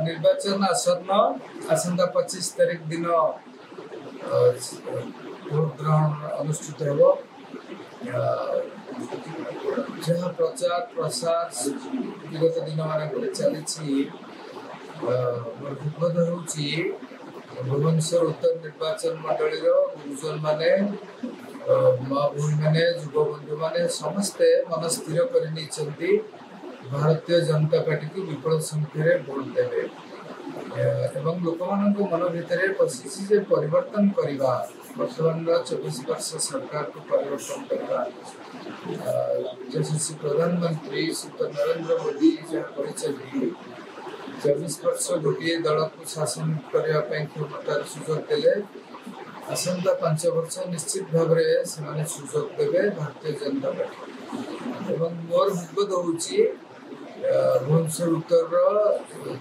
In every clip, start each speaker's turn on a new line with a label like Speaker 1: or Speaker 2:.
Speaker 1: निर्वाचन आसन्न आसंता 25 तारीख दिन भोट ग्रहण अनुष्ठित हो जहाँ प्रचार प्रसार विगत दिन मान चली बोध हो भुवनेश्वर उत्तर निर्वाचन मंडल गुरुजन माने माँ भूमि मैंने युव बंधु मैंने समस्ते मन स्थिर कर भारतीय जनता पार्टी को विपुल संख्यार भोट देवे एवं लोक मान मन भितर पशि परिवर्तन करवा बर्तमान 24 वर्ष सरकार को परिवर्तन करवा यशस्वी प्रधानमंत्री श्री नरेंद्र मोदी जहाँ 24 वर्ष गोटे दल को शासन करने क्षमतार सुजोग देले आसंता 5 वर्ष निश्चित भाव में सुजोग देवे भारतीय जनता पार्टी एवं मोर बोध हो भुवनेश्वर उत्तर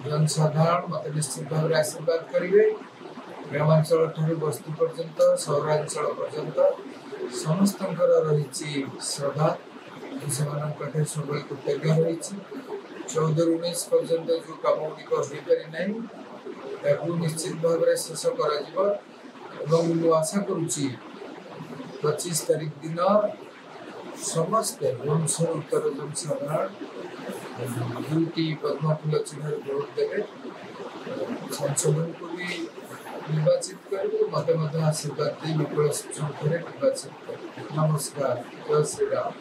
Speaker 1: जनसाधारण मत निश्चित भाव में आशीर्वाद करेंगे ग्रामांचल ठार बस्ती पर्यंत सहरांचल पर्यंत समस्त रही श्रद्धा सब कृतज्ञ रही 14-19 पर्यंत जो कम गुड़िक हो पारि निश्चित भाव में शेष कर आशा करुच्ची 25 तारीख दिन समस्ते भुवनेश्वर उत्तर जनसाधारण दुईटी पद्मफूल चिन्ह भोट देवे संशोधन को भी निर्वाचित कर मत आशीर्वाद विपुल संख्या निर्वाचित कर। नमस्कार, जय श्री राम।